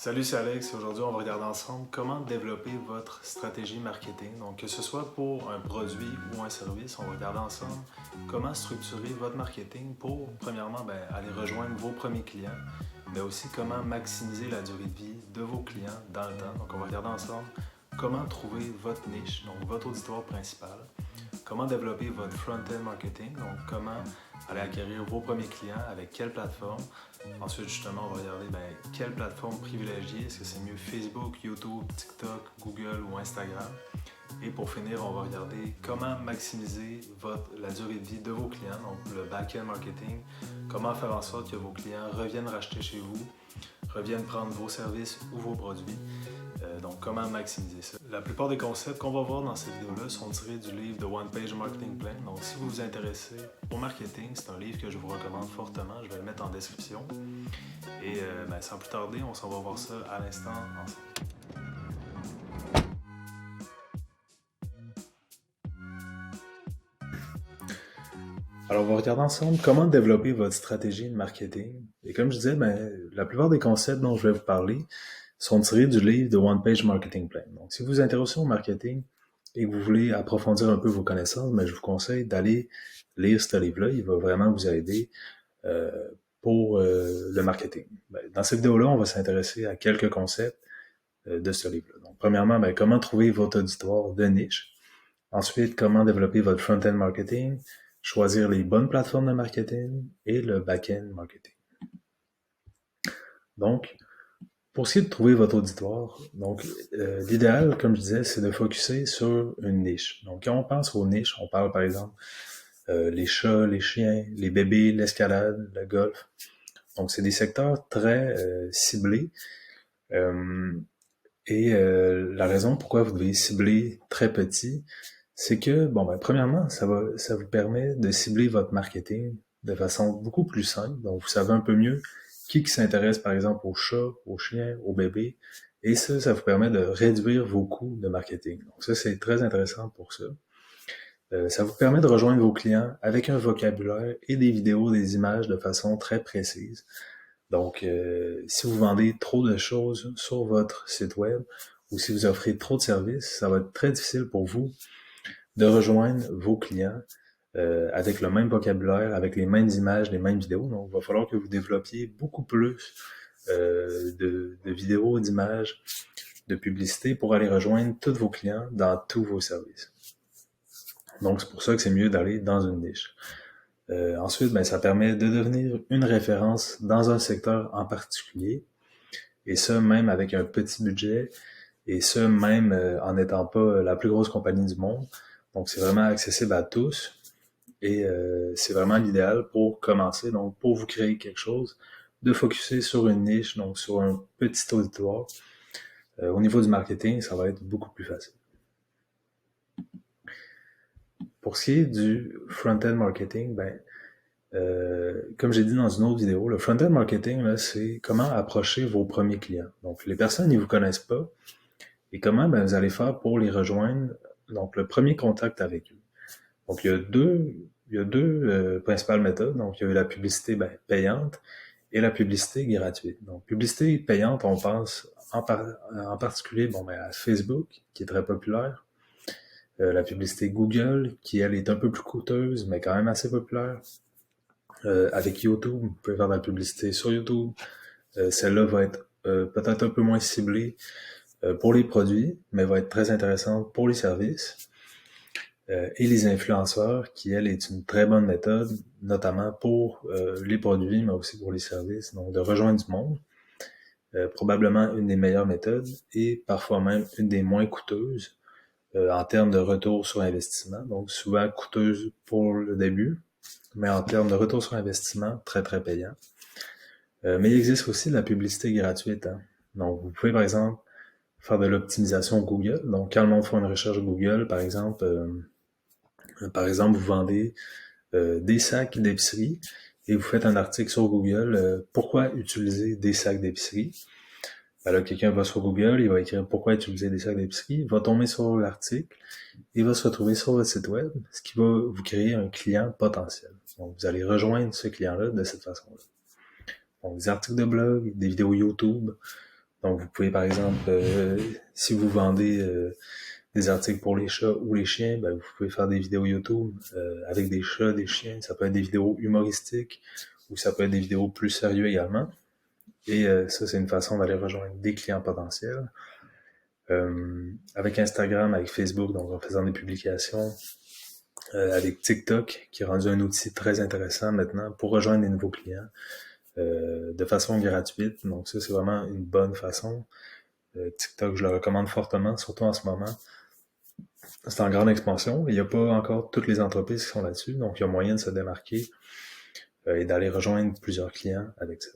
Salut, c'est Alex. Aujourd'hui, on va regarder ensemble comment développer votre stratégie marketing. Donc, que ce soit pour un produit ou un service, on va regarder ensemble comment structurer votre marketing pour, premièrement, aller rejoindre vos premiers clients, mais aussi comment maximiser la durée de vie de vos clients dans le temps. Donc, on va regarder ensemble comment trouver votre niche, donc votre auditoire principal, comment développer votre front-end marketing, donc comment aller acquérir vos premiers clients, avec quelle plateforme. Ensuite, justement, on va regarder quelle plateforme privilégier. Est-ce que c'est mieux Facebook, YouTube, TikTok, Google ou Instagram? Et pour finir, on va regarder comment maximiser la durée de vie de vos clients, donc le back-end marketing, comment faire en sorte que vos clients reviennent racheter chez vous, reviennent prendre vos services ou vos produits. Donc, comment maximiser ça? La plupart des concepts qu'on va voir dans cette vidéo-là sont tirés du livre The One Page Marketing Plan. Donc, si vous vous intéressez au marketing, c'est un livre que je vous recommande fortement. Je vais le mettre en description. Et sans plus tarder, on s'en va voir ça à l'instant ensemble. Alors, on va regarder ensemble comment développer votre stratégie de marketing. Et comme je disais, la plupart des concepts dont je vais vous parler sont tirés du livre The One Page Marketing Plan. Donc, si vous vous intéressez au marketing et que vous voulez approfondir un peu vos connaissances, je vous conseille d'aller lire ce livre-là. Il va vraiment vous aider euh, pour le marketing. Dans cette vidéo-là, on va s'intéresser à quelques concepts de ce livre-là. Donc, premièrement, comment trouver votre auditoire de niche. Ensuite, comment développer votre front-end marketing, choisir les bonnes plateformes de marketing et le back-end marketing. Donc, pour ce qui est de trouver votre auditoire, donc l'idéal, comme je disais, c'est de focuser sur une niche. Donc, quand on pense aux niches, on parle par exemple les chats, les chiens, les bébés, l'escalade, le golf. Donc, c'est des secteurs très ciblés. La raison pourquoi vous devez cibler très petit, c'est que, premièrement, ça vous permet de cibler votre marketing de façon beaucoup plus simple. Donc, vous savez un peu mieux qui s'intéresse, par exemple, aux chats, aux chiens, aux bébés. Et ça vous permet de réduire vos coûts de marketing. Donc, ça, c'est très intéressant pour ça. Ça vous permet de rejoindre vos clients avec un vocabulaire et des vidéos, des images de façon très précise. Donc, si vous vendez trop de choses sur votre site web ou si vous offrez trop de services, ça va être très difficile pour vous de rejoindre vos clients avec le même vocabulaire, avec les mêmes images, les mêmes vidéos. Donc, il va falloir que vous développiez beaucoup plus de vidéos, d'images, de publicité pour aller rejoindre tous vos clients dans tous vos services. Donc, c'est pour ça que c'est mieux d'aller dans une niche. Ensuite, ça permet de devenir une référence dans un secteur en particulier, et ça même avec un petit budget, et ça même en n'étant pas la plus grosse compagnie du monde. Donc, c'est vraiment accessible à tous, et c'est vraiment l'idéal pour commencer, donc pour vous créer quelque chose, de focuser sur une niche, donc sur un petit auditoire. Au niveau du marketing, ça va être beaucoup plus facile. Pour ce qui est du front-end marketing, comme j'ai dit dans une autre vidéo, le front-end marketing, là, c'est comment approcher vos premiers clients. Donc, les personnes, ils vous connaissent pas. Et comment vous allez faire pour les rejoindre? Donc, le premier contact avec eux. Donc, il y a deux principales méthodes. Donc, il y a la publicité payante et la publicité gratuite. Donc, publicité payante, on pense en particulier à Facebook, qui est très populaire. La publicité Google, qui, elle, est un peu plus coûteuse, mais quand même assez populaire. Avec YouTube, vous pouvez faire de la publicité sur YouTube. Celle-là va être peut-être un peu moins ciblée pour les produits, mais va être très intéressante pour les services. Et les influenceurs, qui, elle, est une très bonne méthode, notamment pour les produits, mais aussi pour les services, donc de rejoindre du monde. Probablement une des meilleures méthodes et parfois même une des moins coûteuses en termes de retour sur investissement. Donc souvent coûteuse pour le début, mais en termes de retour sur investissement, très très payant. Mais il existe aussi de la publicité gratuite. Hein. Donc vous pouvez par exemple faire de l'optimisation Google. Donc quand le monde fait une recherche Google, par exemple, vous vendez des sacs d'épicerie et vous faites un article sur Google, pourquoi utiliser des sacs d'épicerie. Là, quelqu'un va sur Google, il va écrire pourquoi utiliser des sacs d'épicerie, il va tomber sur l'article, il va se retrouver sur votre site web, ce qui va vous créer un client potentiel. Donc, vous allez rejoindre ce client-là de cette façon-là. Donc, des articles de blog, des vidéos YouTube, Donc, vous pouvez, par exemple, si vous vendez des articles pour les chats ou les chiens, ben, vous pouvez faire des vidéos YouTube avec des chats, des chiens. Ça peut être des vidéos humoristiques ou ça peut être des vidéos plus sérieuses également. Et ça, c'est une façon d'aller rejoindre des clients potentiels. Avec Instagram, avec Facebook, donc en faisant des publications, avec TikTok, qui est rendu un outil très intéressant maintenant pour rejoindre des nouveaux clients de façon gratuite. Donc ça, c'est vraiment une bonne façon. TikTok, je le recommande fortement, surtout en ce moment. C'est en grande expansion. Il n'y a pas encore toutes les entreprises qui sont là-dessus, donc il y a moyen de se démarquer et d'aller rejoindre plusieurs clients avec ça.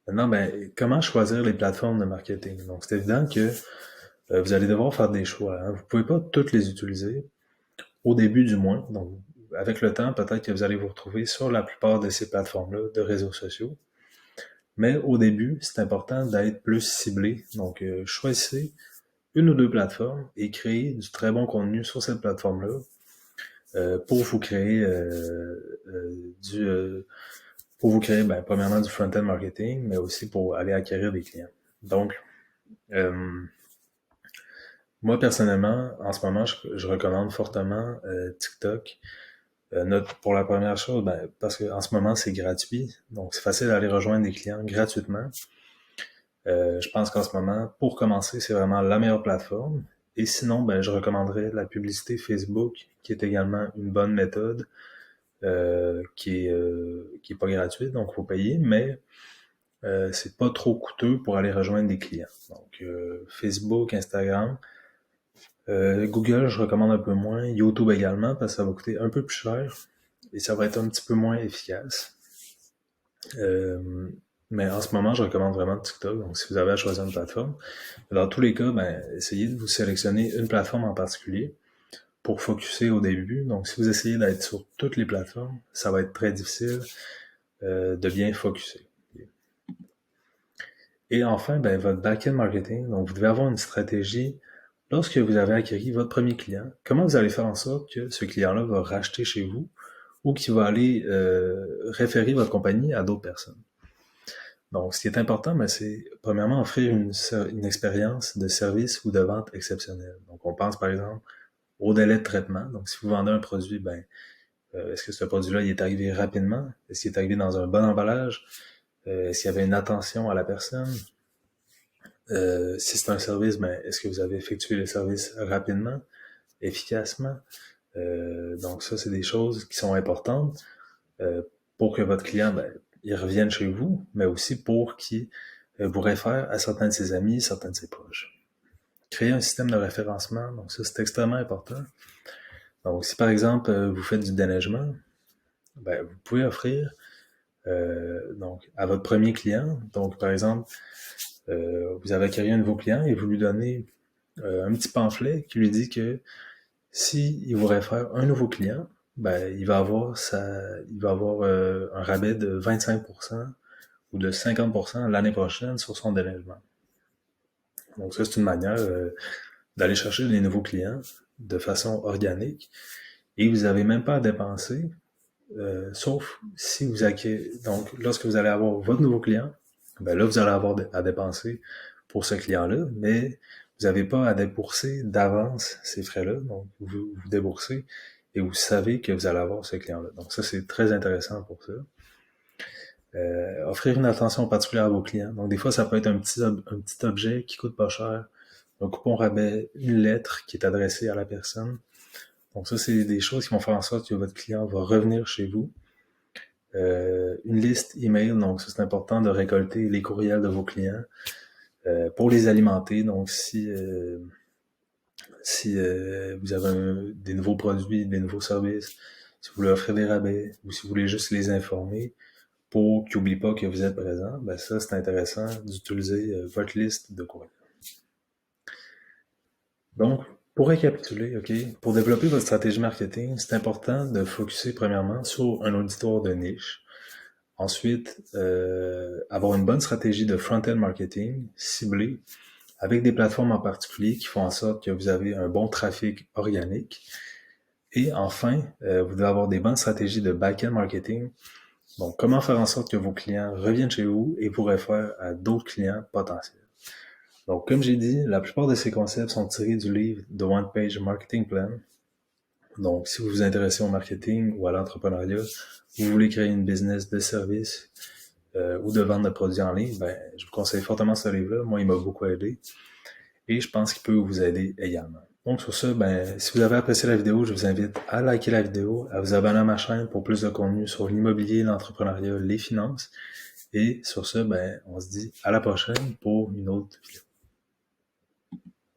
Maintenant, ben, comment choisir les plateformes de marketing? Donc, c'est évident que vous allez devoir faire des choix. Hein. Vous ne pouvez pas toutes les utiliser, au début du moins. Donc, avec le temps, peut-être que vous allez vous retrouver sur la plupart de ces plateformes-là de réseaux sociaux. Mais au début, c'est important d'être plus ciblé. Donc, choisissez une ou deux plateformes et créez du très bon contenu sur cette plateforme-là pour vous créer pour vous créer, ben, premièrement, du front-end marketing, mais aussi pour aller acquérir des clients. Donc, moi, personnellement, en ce moment, je recommande fortement TikTok. Pour la première chose, ben, parce qu'en ce moment, c'est gratuit. Donc, c'est facile d'aller rejoindre des clients gratuitement. Je pense qu'en ce moment, pour commencer, c'est vraiment la meilleure plateforme. Et sinon, ben, je recommanderais la publicité Facebook, qui est également une bonne méthode, qui est pas gratuite, donc il faut payer, mais c'est pas trop coûteux pour aller rejoindre des clients. Donc, Facebook, Instagram, Google, je recommande un peu moins. YouTube également, parce que ça va coûter un peu plus cher et ça va être un petit peu moins efficace. Mais en ce moment, je recommande vraiment TikTok. Donc, si vous avez à choisir une plateforme, dans tous les cas, ben, essayez de vous sélectionner une plateforme en particulier pour focuser au début. Donc, si vous essayez d'être sur toutes les plateformes, ça va être très difficile de bien focuser. Et enfin, ben, votre back-end marketing. Donc, vous devez avoir une stratégie lorsque vous avez acquis votre premier client. Comment vous allez faire en sorte que ce client-là va racheter chez vous ou qu'il va aller référer votre compagnie à d'autres personnes. Donc, ce qui est important, ben, c'est premièrement offrir une expérience de service ou de vente exceptionnelle. Donc, on pense par exemple au délai de traitement. Donc, si vous vendez un produit, ben, est-ce que ce produit-là il est arrivé rapidement? Est-ce qu'il est arrivé dans un bon emballage? Est-ce qu'il y avait une attention à la personne? Si c'est un service, ben, est-ce que vous avez effectué le service rapidement, efficacement? Donc ça, c'est des choses qui sont importantes pour que votre client, ben, il revienne chez vous, mais aussi pour qu'il vous réfère à certains de ses amis, certains de ses proches. Créer un système de référencement, donc ça, c'est extrêmement important. Donc, si par exemple, vous faites du déneigement, ben, vous pouvez offrir donc à votre premier client, donc par exemple, vous avez acquis un nouveau client et vous lui donnez un petit pamphlet qui lui dit que si il vous réfère un nouveau client, ben, il va avoir un rabais de 25% ou de 50% l'année prochaine sur son déneigement. Donc ça, c'est une manière d'aller chercher des nouveaux clients de façon organique et vous n'avez même pas à dépenser, sauf si vous acquérez. Donc, lorsque vous allez avoir votre nouveau client, ben là, vous allez avoir à dépenser pour ce client-là, mais vous n'avez pas à débourser d'avance ces frais-là. Donc, vous déboursez et vous savez que vous allez avoir ce client-là. Donc, ça, c'est très intéressant pour ça. Offrir une attention particulière à vos clients. Donc, des fois, ça peut être un petit objet qui coûte pas cher, un coupon rabais, une lettre qui est adressée à la personne. Donc, ça, c'est des choses qui vont faire en sorte que votre client va revenir chez vous. Une liste email, donc ça, c'est important de récolter les courriels de vos clients pour les alimenter. Donc, si vous avez des nouveaux produits, des nouveaux services, si vous voulez offrir des rabais ou si vous voulez juste les informer pour qu'ils n'oublient pas que vous êtes présent, ben ça, c'est intéressant d'utiliser votre liste de courriels. Donc, pour récapituler, OK, pour développer votre stratégie marketing, c'est important de focuser premièrement sur un auditoire de niche. Ensuite, avoir une bonne stratégie de front-end marketing ciblée avec des plateformes en particulier qui font en sorte que vous avez un bon trafic organique. Et enfin, vous devez avoir des bonnes stratégies de back-end marketing Donc, comment faire en sorte que vos clients reviennent chez vous et vous réfèrent à d'autres clients potentiels. Donc, comme j'ai dit, la plupart de ces concepts sont tirés du livre The One Page Marketing Plan. Donc, si vous vous intéressez au marketing ou à l'entrepreneuriat, vous voulez créer une business de service ou de vente de produits en ligne, ben, je vous conseille fortement ce livre-là. Moi, il m'a beaucoup aidé et je pense qu'il peut vous aider également. Donc, sur ça, ben, si vous avez apprécié la vidéo, je vous invite à liker la vidéo, à vous abonner à ma chaîne pour plus de contenu sur l'immobilier, l'entrepreneuriat, les finances. Et sur ça, ben, on se dit à la prochaine pour une autre vidéo.